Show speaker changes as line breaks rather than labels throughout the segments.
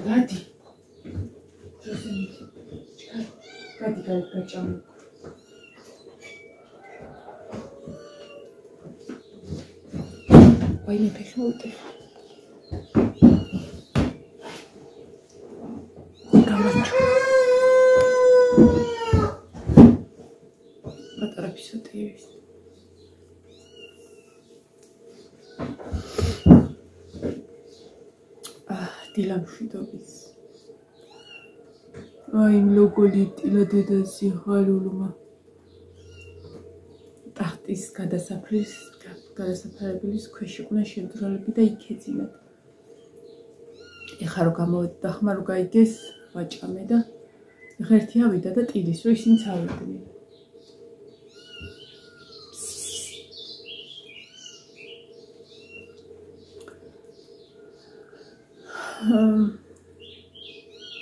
Gadi. Gadi გაჭამო. ვაიმე ფეხმოვიტე. გამარჯო. პატარა ფისოტიების. დილამშვიდობის. აი ლოგოლი ტილა დედასი ხალულმა. ტახტის გადასაფრებლის ქვეშ იყვნენ შემძროლები და იქეძინათ. ეხლა რო გამოვედი და ხმა რო გაიგეს ვაჭამე და ეხლა ერთი ავიდა და ტილის რო ისინი წავიდნენ.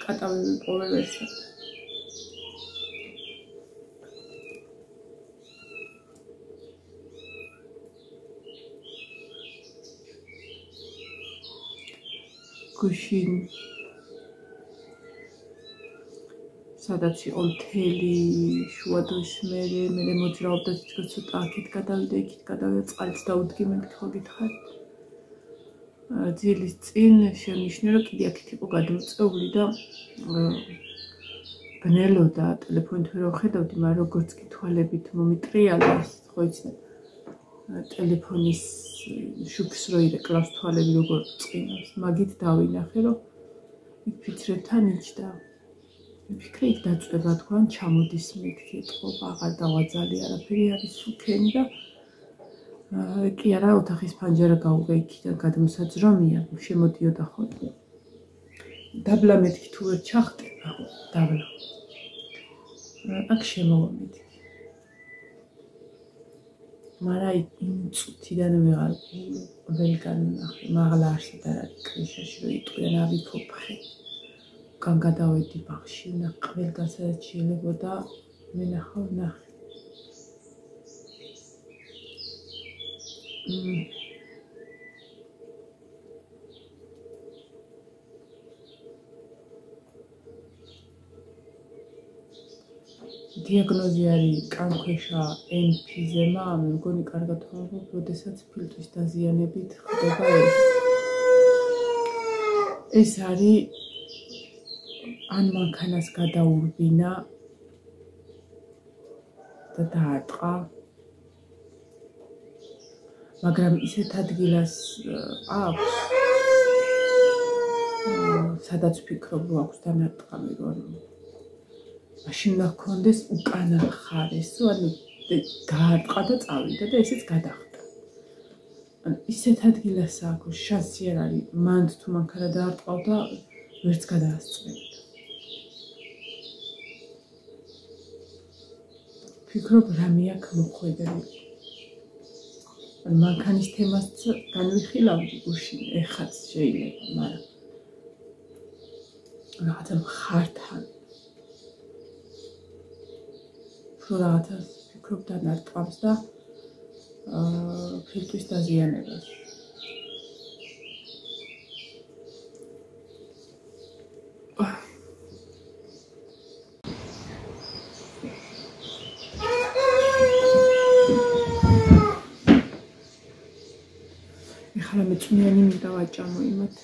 კატავი მიპოვე ვერსად. გუშინ სადაც იყო მთელი შუადღის მერე მოძრაობდა თითქოს ცოტა აქეთ გადავიდა იქით გადავიდა წყალიც დაუდგიმებით ხო გითხარით. ძილის წინ შენიშნე რომ კიდე აქეთ იყო გადმოწეული და ბნელოდა ტელეფონით ვერ ვხედავდი, მაგრამ როგორც კი თვალებით მომიტრიალა ხო იცით ტელეფონის შუქს რო ირეკლავს თვალები როგორ წინავს, მაგით დავინახე რომ იქ ფიცრებთან იჯდა. ვიფიქრე იქ დაწვება თქვან ჩამოდის მეთქი ეთყობა, აღარ დავაძალი არაფერი არის სუქენი და კი არა ოთახის ფანჯარა გაუღე იქიდან გადმოსაძრომია, შემოდიოდა ხოლმე. დაბლა მეთქი თუ ვერ ჩახტება, დაბლა. აქ შემოვა მეთქი. მაგრამ იმ წუთიდან ვეღარ ყველგან ნახე, მაღლა არსად არ არის კრიშაში რო იტყვიან ავიფოფხე. უკან გადავედი ბაღში, ვნახე ყველგან სადაც შეიძლებოდა მენახავ ნახე. დიაგნოზი არის კანქვეშა ემფიზემა, მე მგონი კარგად ხდება, როდესაც ფილტვის დაზიანებით ხდება ეს. ეს არის ან მანქანას გადაურბინა და დაარტყა. მაგრამ ისეთ ადგილას აქვს, სადაც ვფიქრობ, რომ აქვს დამარტყამი რომ მაშინ უნდა გქონდეს უკანა ხარეს, ანუ გაარტყა და წავიდა და ესეც გადახტა. ანუ ისეთ ადგილას აქვს, შანსი არ არის, მანდ თუ მანქანა დაარტყავ და ვერც გადაასწრებდა. ვფიქრობ, რამე აქ მოხვედრილი. მანქანის თემას განვიხილავდი გუშინ, ეხაც შეიძლება, მაგრამ რაღაცა მხართან. რაღაცას ვფიქრობ დანარტყამს და ფილტვის დაზიანებას. ეხლა მეწმიანი მინდა ვაჭამო იმათ.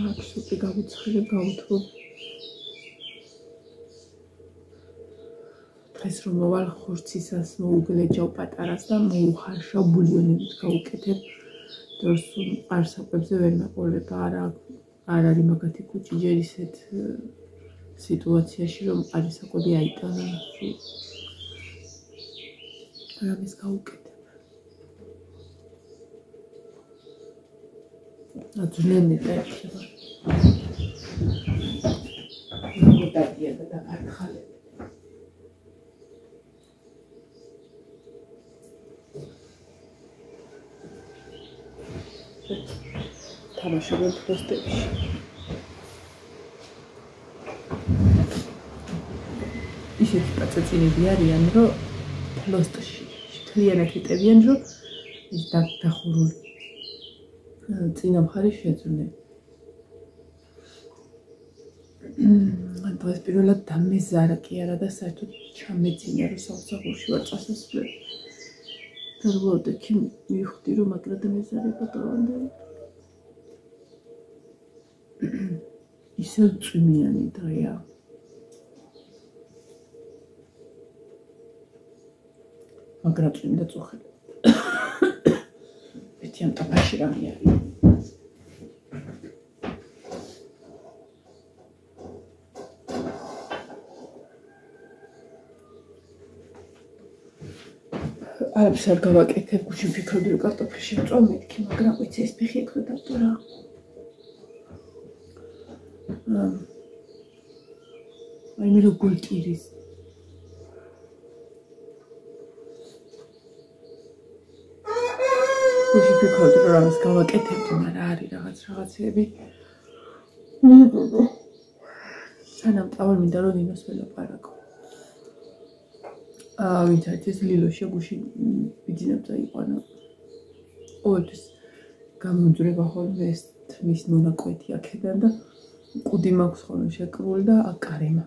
აქ სუპი გავუცხელე, გავუთბო. დღეს რომ მოვალ ხორცისას მოუგლეჯავ პატარას და მოუხარშავ ბულიონებით გავუკეთებ. დორსულ ყარსაკვებზე ვერ მეყოლება, არ არის მაგათი კუჭი ჯერ ისეთ სიტუაციაში რომ ყარსაკვები აიტანა. რამეს გავუკეთებ. აძვლენი და ეხება. მოდადია და დაკარხალებ. თამაშობენ ფლოსტებში. ისეთი პაწაწინები არიან, რომ ფლოსტში მთლიანად იტევიან, რომ ის დახურული წინა მხარი შეძვნენ. დღეს პირველად დამეზარა კი არა და საერთოდ ჩამეძინა რომ სამსახურში ვარ წასასვლელი. და კი მივხვდი რომ მაგრად მეზარება დავანდები. ისევ წვიმიანი დღეა. მაგრამ წვიმდა წუხელი. მეთიან ტაფაში რამე არის. არაფერს არ გავაკეთებ, გუშინ ფიქრობდი რომ კარტოფილი შევწვა მეთქი, მაგრამ ვიცი ეს ფეხი ექრო დატოვა. აი მე რო გულტირის. გუშინ ფიქრობდი რომ ამას გავაკეთებდი, მაგრამ არის რაღაცეები. სანამ წავალ მინდა რომ ნინოს ველაპარაკო. ვინც არის ლილოშია გუშინ ბიძინებ წაიყვანა. ყოველთვის გამომძვრება ხოლმე ეს თმის მონაკვეთი აქედან და კუდი მაქვს ხოლმე შეკრული და აკარემა.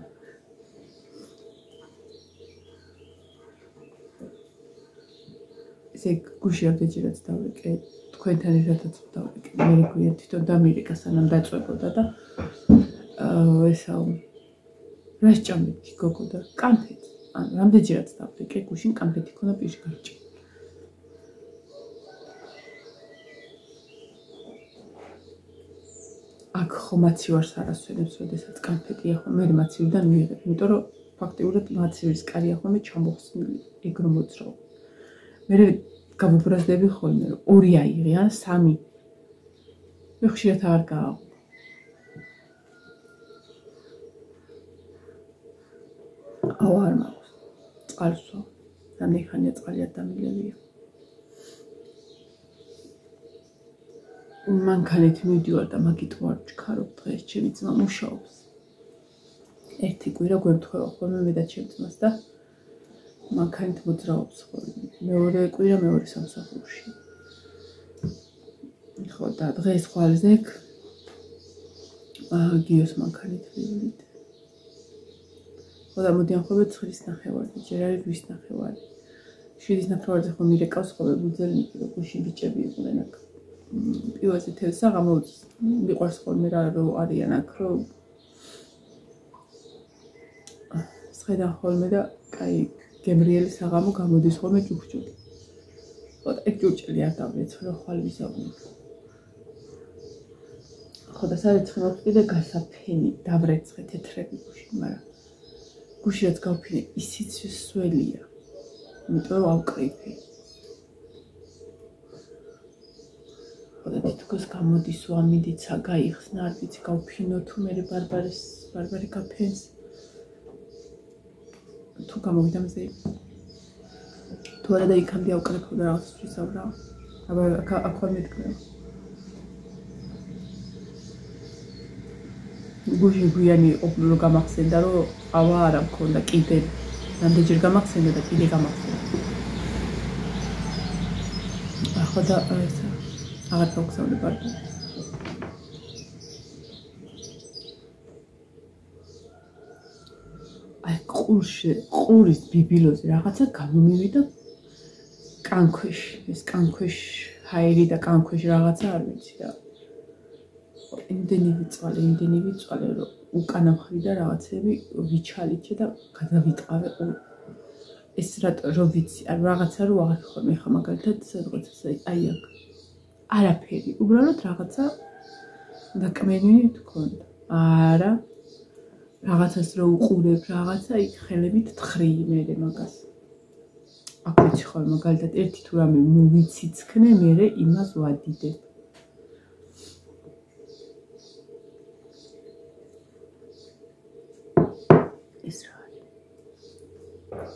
ესე გუში ამდენჯერაც დავიკე, თქვენთან ერთადაც დავიკე. მე გვიან თვითონ დამირეკა სანამ დაწვებოდა და ესაო რა სჭამეთი გოგო და კანფეტი. რამდენჯერაც დავიკე, გუშინ კანფეტი ქონა პირში გარჭი. აქ ხო მაცივარს არასვენებს, როდესაც კანფეტია ხო მე მაცივიდან მიიღებ, იმიტომ რომ ფაქტიურად მაცივრის კარი ახლა მე ჩამოხსნილი ეგ რომ მოძრაო. მე გავუბრაზდები ხოლმე რომ 2 აიღე ან 3. მე ხშირად არ გააღვ. არ მაქვს. წყალსო. რამდენიხანია წყალი არ დამილევია. მანქანით მივდივარ და მაგით ვარ ჩქარობ დღეს ჩემი ძმა მუშაობს. ერთი კვირა გვემთხვევა ხოლმე მე და ჩემ ძმას და მანქანით მოძრაობს ხოლმე. მეორე კვირა მეორე სამსახურში. ხო და დღეს ხვალზეკ გიოს მანქანით ვივლით. ხო და მოდიან ხოლმე 9:30, ჯერ არის 8:30. 7:30-ზე ხო მირეკავს ხოლმე ბუძელნიკი და გუშინ ბიჭები იყვნენ აქ. პივაზე თევზს აღმოუწს. მიყვარს ხოლმე რა რო არიან აქ რო სხედან ხოლმე და კაი გემრიელი საღამო გამოდის ხოლმე ჭუჭული. ხო და ეგ ჭუჭელი არ დავეცხრე რომ ხვალ ვიზავნებ. ხო და სარეცხი მაქვს კიდე გასაფენი, დავრეცხე თეთრები გუშინ, მაგრამ გუში რაც გავფინე ისიც სველია. იმიტომ რომ ავკრიფე. და თითქოს გამოდის ვამინდიცა გაიხსნა, არ ვიცი გავფინო თუ მე ბარბარე გაფენს. თუ გამოვიდა მზე. თუ არა და იქამდე ავკრიფო და რაღაც ვისაუბრა. აბა აქ ხომ მეთქვა. გუში გვიანი ყოფილი რომ გამახსენდა რომ ავა არა მქონდა კიდე. რამდენჯერ გამახსენდა და კიდე გამახსენდა. ახლა და ესა აღარ გავხსენებ არ. აი ყურის ბიბილოზე რაღაცა გამომივიდა კანქვეშ, ეს კანქვეშ ჰაერი და კანქვეშ რაღაცა არ ვიცი რა. იმდენი ვიწვალე რომ უკანა მხრიდან რაღაცები ვიჩალიჩე და გადავიტყავე. ეს რო ვიცი, არ რაღაცა რო აღარ ხომ ეხა მაგალითად სადღაც აი აქ არაფერი, უბრალოდ რაღაცა დაკმენილი თქონდა. არა, რაღაცას რო უყურებ, რაღაცა იქ ხელებით თხრი მე მაგას. აქ ვიცი ხოლმე მაგალითად ერთი თუ რამე მოვიციცქნე, მე იმას ვადიდებ. ეს რა არის?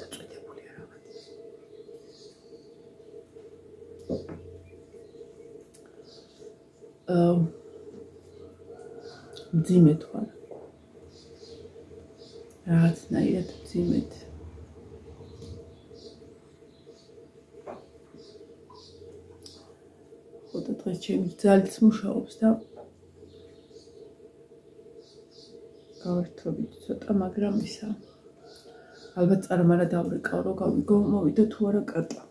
დაწვეთებულია რაღაც. მძიმედ ვარ. რაღაცნაირად მძიმედ. ხო და დღეს ჩემი ძალიც მუშაობს და გავერთობით ცოტა, მაგრამ ისა. ალბათ წარმარა დავრეკავ, რომ გავიგო, მოვიდა თუ არა კატა.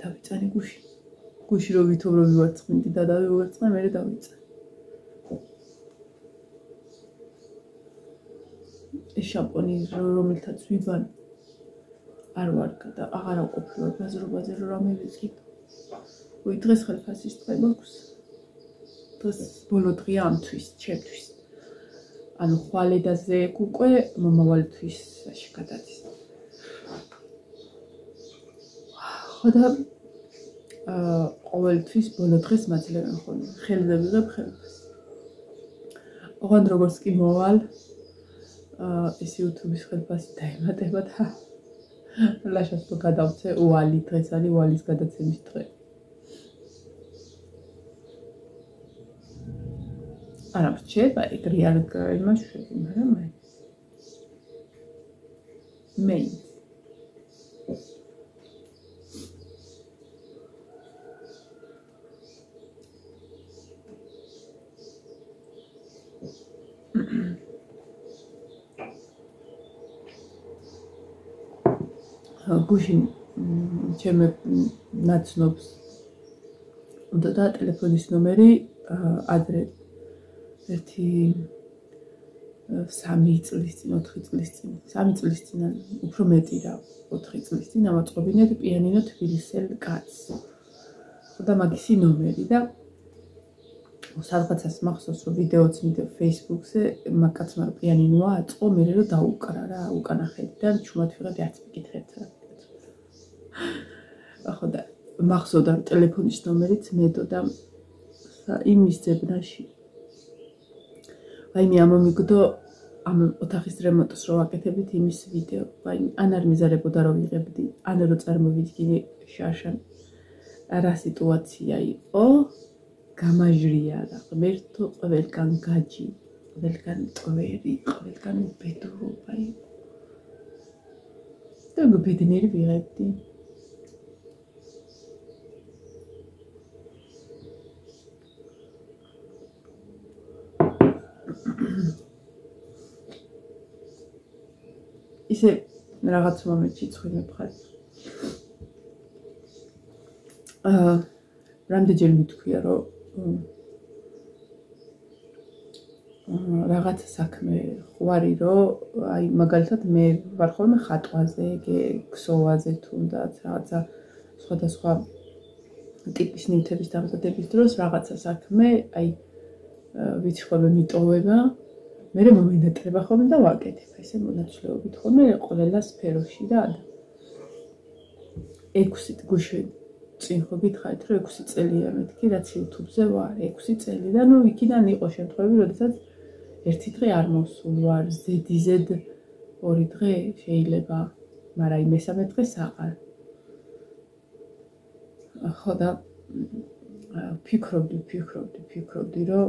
დავიწანი გუში. გუში რო ვითომ რომ ვივარცხნდი და დავივარცხნე, მერე დავიწანი. ეს შამპონი რომელთაც ვიბან არ ვარგა და აღარ აყოფილვარ ბაზრობაზე რომ რამე ვიყიდო. ვი დღეს ხელფასის დღე მაქვს. დღეს ბოლო დღეა ამთვის, ჩემთვის. ანუ ხვალედაზე უკვე მომავალთვის შეგადადის. ხოდა ყოველთვის ბოლო დღეს მაძლევენ ხოლმე. ხელზე ვიღებ ხელფასს. ოღონდ როგორც კი მოვალ ეს YouTube-ის ხელფასი დაემატება და ლაშას თუ გადავწე უალი დღეს არის უალის გადაცემის დღე. არა რჩება ეგრე არ იმაშვები, მაგრამ მე გუშინ ჩემი ნაცნობს და ტელეფონის ნომერი ადრე 3 წლის წინ 4 წლის წინ 3 წლის წინ უფრო მეტი რა 4 წლის წინ ამოწყობინეთ პიანინო თბილისელ კაცს და მაგისი ნომერი და სადღაცას მახსოვს რომ ვიდეოც მიდევ Facebook-ზე მაგაცმა პიანინოა აწყო მე რომ დაუკრა რა უკანა ხედიდან ჩუმად ვიღებ არც მიკითხეთ რა ახლა მახსოვდა ტელეფონის ნომერიც მედოდა იმის ძებნაში აი მე ამომიგდო ამ ოთახის რემონტს რო ვაკეთებდით იმის ვიდეო აი ან არ მიზარებოდა რომ ვიღებდი ან რო წარმოვიდგინე შარშან რა სიტუაცია იყო გამაჟრია და ღმერთო ყველგან გაჯი ყველგან ტვერი ყველგან უბედურობა იყო და გუბედნერი ვიღებდი ისე რაღაც მომენტში ცხინე მხარ რამდენჯერ მითქვია რომ რაღაც საქმე ხვარი რომ აი მაგალითად მე ვარ ხოლმე ხატვაზე, ქსოვაზე თუნდაც რაღაცა სხვადასხვა ტიპის ნივთების დამზადების დროს რაღაცა საქმე აი ვიცი ხოლმე მიტოვება მე მომენატრება ხოლმე და ვაკეთებ ესე მონაცვლეობით ხოლმე ყველა სფეროში და 6 გუშინ წინ ხო გითხარით რომ 6 წელია მეთქი რაც YouTube-ზე ვარ 6 წელი და ნუ იქიდან იყო შემთხვევები როდესაც ერთი დღე არ მოსულ ვარ ზედიზედ 2 დღე შეიძლება მაგრამ აი მესამე დღეს აღარ ხო და ფიქრობდი რომ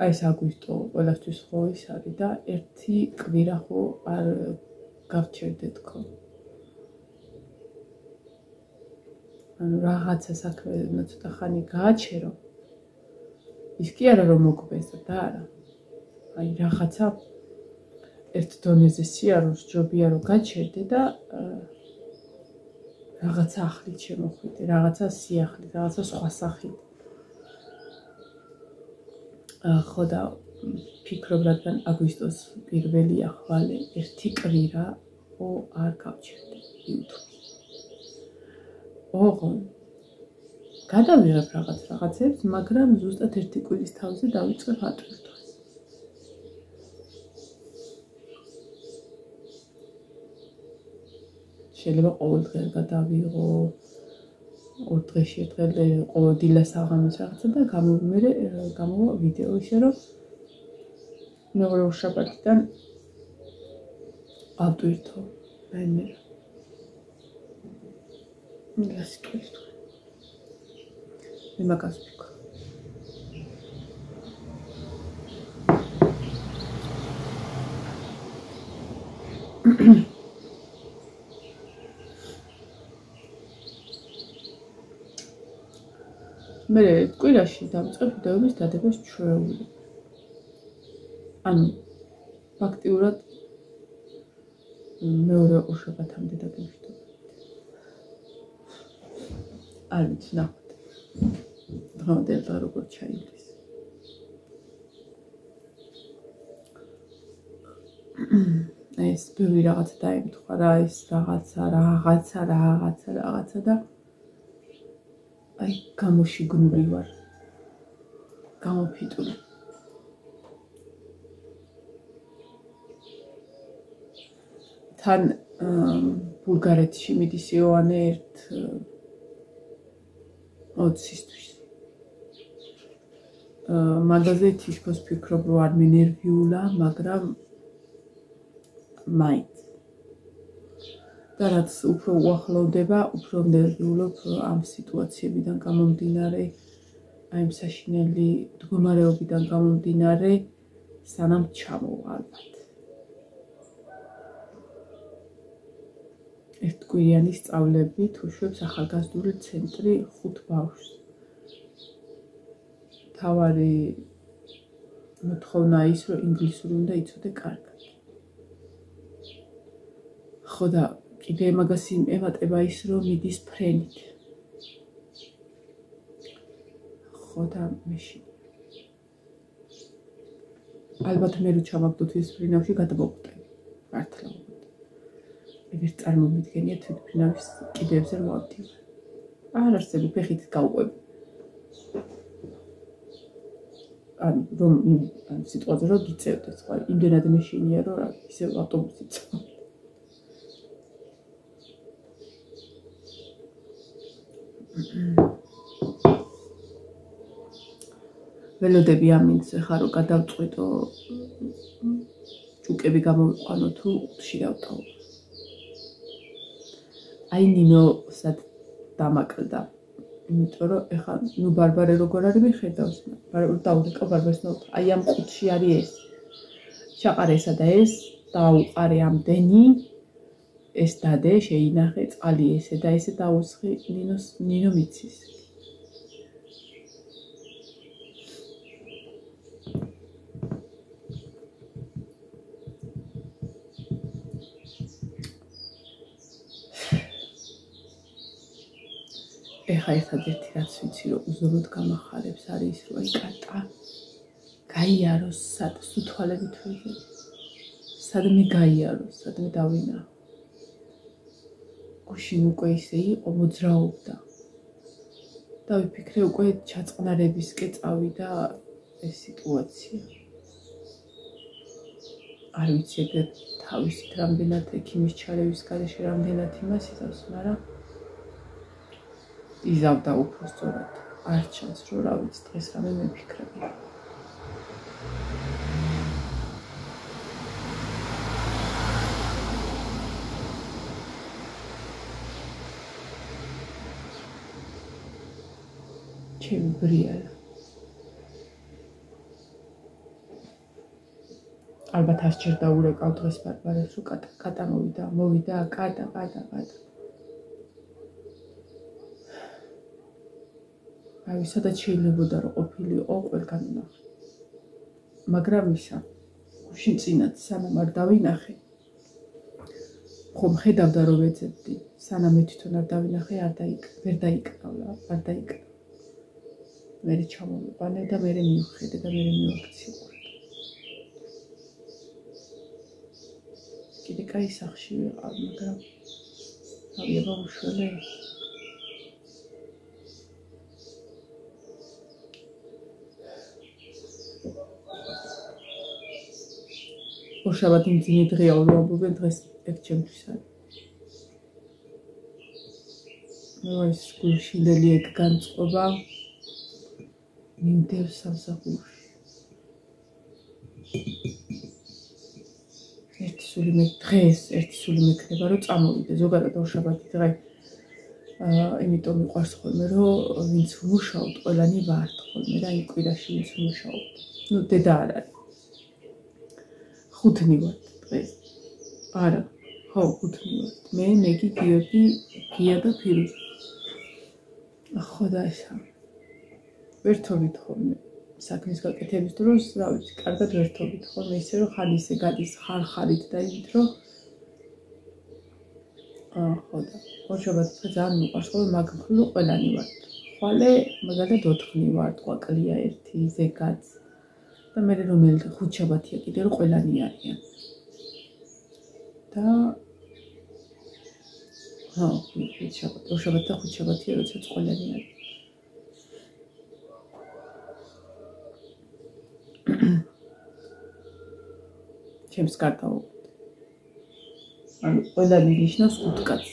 აი საგვისტო ყველასთვის ხო ის არის და ერთი კვირა ხო არ გავჩერდეთ ხო ანუ რაღაცა საქმე ცოტა ხანი გააჩერო ის კი არა რომ მოგვესა და არა აი რაღაცა ერთ დონეზე სიარულს ჯობია რომ გაჩერდე და რაღაცა ახლით შემოხვიდე რაღაცა სიახლით რაღაცა სხვა სახით ხო და ფიქრობ რადგან აგვისტოს პირველია ხვალე ერთი კვირა არ გავჩერდე YouTube ოღონდ გადავიღებ რაღაცებს მაგრამ ზუსტად ერთი კვირის თავზე დავიწყებ ატვირთვას შეიძლება ყოველ დღე გადავიღო 2 დღეში ერთხელ ყოველ დილას აღამის რაღაცა და გამოვა ვიდეო ისე რომ მეორე შაბათიდან ავტვირთო მე გასწრებთ მე მაგას ვიქო მე კვირაში დავიწყებ ვიდეოების დადებას ჩვეული. ანუ ფაქტიურად მეორე ოშაბათამდე დაგემშვიდობ. არ ვიცი, ნახოთ. დღემდე როგორ ჩაივლის. ეს ბევრი რაღაცა დაემთხვა რა, ეს რაღაცა და აი გამოშიგნული ვარ. გამოფიტული. თან ბულგარეთში მიდის იოანე ერთ 20-ისთვის. მაგაზე თითქოს ფიქრობ, რომ არ მენერვიულა, მაგრამ მაინც. და რაც უფრო უახლოვდება, უფრო ნერვიულობ ამ სიტუაციებიდან გამომდინარე, აი ამ საშინელი მდგომარეობიდან გამომდინარე, სანამ ჩამოვა ალბათ. ერთკვირიანი სწავლებით უშვებს ახალგაზრდული ცენტრი 5 ბავშვს. თავარი მოთხოვნა ის, რომ ინგლისური უნდა იცოდე კარგად. ხო და კიდე მაგას ემატება ის, რომ მიდის ფრენით. ხო და მეშინ. ალბათ მე რო ჩავაგდოთ ის ფრინავში გადმოვხდები. მართლა. ეგრე წარმომიდგენია თვითფრინავის კიდეებზე რომ ავდივარ. არ არსები ფეხით გავყვები. რომ სიტუაცია რომ გიწევდეს, ხო, იმდენად მეშინია, რომ ისე ავტობუსით წავა. ველოდები ამინდს ხა რომ გადავწყვიტო ჭუკები გამოვიყვანო თუ უთში დავტოვო. აი ნინო სად დამაკლდა. იმიტომ რომ ეხლა ნუ ბარბარე როგორ არის მიხედავს. დავდეკო ბარბარეს ნოტ. აი ამ ყუთში არის ეს. ჩაყარე ესა და ეს, დაუყარე ამდენი. ეს დადე, შეინახე, წყალი ესე და ესე დაუსხი ნინო მიცის. ეხა ერთადერთი რაც ვიცი, რომ უზრუნოდ გამახარებს არის ის, რომ აი კატა გაიაროს, სად თვალებით ვიღებ. სადმე გაიაროს, სადმე დავინახო. გუშინ უკვე ისე იყო, მოძრაობდა. და ვიფიქრე უკვე ჩაწყნარებისკენ წავიდა ეს სიტუაცია. არ ვიცი ეგრე თავისით რამდენად ექიმის ჩარევის გარეშე რამდენად იმას იზავს, მაგრამ იზავდა უფრო სწორად. არ ჩანს, რომ რა ვიცი, დღეს რამე მიფიქრები. ჩემი ბრიალა. ალბათ არ სჭირდა ურეკავ დღეს ბარბარეს, რომ კატა მოვიდა, კატა. აი, სადაც შეიძლებოდა რომ ყოფილიყო ყველგან ვნახე. მაგრამ ისა, გუშინ წინათ სანამ არ დავინახე, ხომ ხედავდა რომ ვეძებდი, სანამ მე თვითონ არ დავინახე, ვერ დაიკრავლა. მე ჩამოვიყვანე და მე მივხედე და მე მივაქციურე. კიდე კაი სახში ვიყავ, მაგრამ ავიღო უშველე. ორშაბათი მძიმე დღეა, რომ ამბობენ დღეს ეგ ჩემთვის არის. ეს გულშინდელი ეგ განწყობა მინდევს სამსახურში. ერთი სული მექნება, რომ წამოვიდე. ზოგადად ორშაბათი დღე იმიტომ მიყვარს ხოლმე, რომ ვინც ვმუშაობთ, ყველანი ვართ ხოლმე და იმ კვირაში ვინც ვმუშაობთ. ნუ დედა არ არის. 5 ვართ დღეს. არა, ხო, 5 ვართ. მე, მეგი, გიორგი, გია და ფირუზა. ხო და ესა. ვერთობით ხოლმე საქმის გაკეთების დროს, რა ვიცი, კარგად ვერთობით ხოლმე ისე რომ ხან ისე გადის ხარ-ხარით და იმით რომ ხო და ორშაბათს ძალიან მიყვარს ხოლმე მაგ მხრივ ყველანი ვართ. ხვალე მაგალითად 4 ვართ, ყვაკლია 1, ზეგაც და მე რომელი ხუთშაბათია კიდე რომ ყველანი არიან. და ხუთშაბათი, ორშაბათი და ხუთშაბათია როდესაც ყველანი არის. ჩემს კარგავ. ანუ ყველანი ნიშნავს 5 კაცს.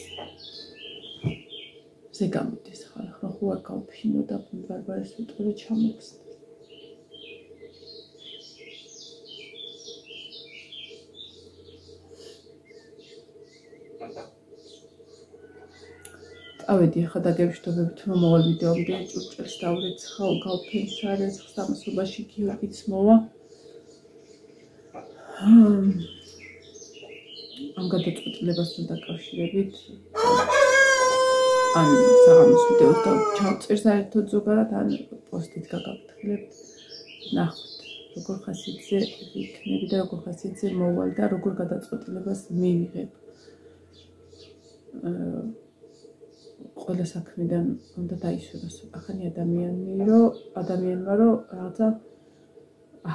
ზე გამოდის ხარ, ხო არ გავფინო და ბარბარეს ვიტყვი ჩამოხსნა. ავედი ხა დაგებშთობებით რომ მოვალ ვიდეომდე ჭურჭელს დავრეც ხავ გავფენს არის სამასობაში გიორგიც მოვა. ამ გადაწყვეტილებასთან დაკავშირებით ან საღამოს ვიდეოს და ჩავწერს საერთოდ ზოგადად ან პოსტით გაგაფრთხილებთ ნახოთ როგორ ხასიათზე იქნები და როგორ ხასიათზე მოვალ და როგორ გადაწყვეტილებას მივიღებ ყველა საქმიდან უნდა დაისურვოს ახალი ადამიანმა რომ რაღაცა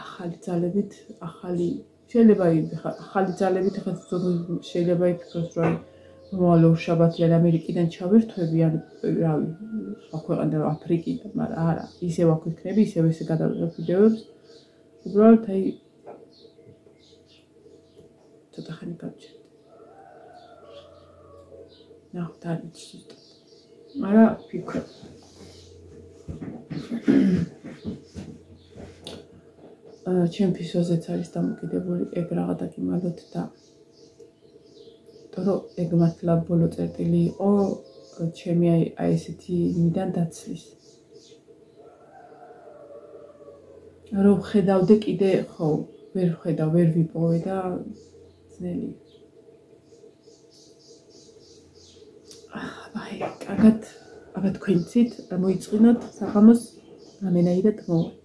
ახალი ძალებით ახალი შეიძლება ახალი ძალებით ახლა შეიძლება იფიქროს რომ მოვალ ორშაბათი ან ამერიკიდან ჩავერთვები ან რავი სხვა ქვეყანიდან აფრიკიდან მაგრამ არა ისევ აქ ვიქნები ისევ ესე გადავიღებ ვიდეოებს უბრალოდ აი ცოტა ხანი გავჩერდი ნახოთ არ ვიცი ზუსტად მაგრამ ვფიქრობ ჩემ ფისოზეც არის დამოკიდებული ეგ რაღა დაგიმალოთ და თორე ეგ მართლა ბოლო წერტილი იყო ჩემი აი ესეთი იმიდან დაცლის რომ ხედავდე კიდე ხო ვერ ხედავ ვერ ვიპოვე და ძნელი აი კარგად აბა თქვენცით მოიწყინოთ საღამოს რამენაირად მოვა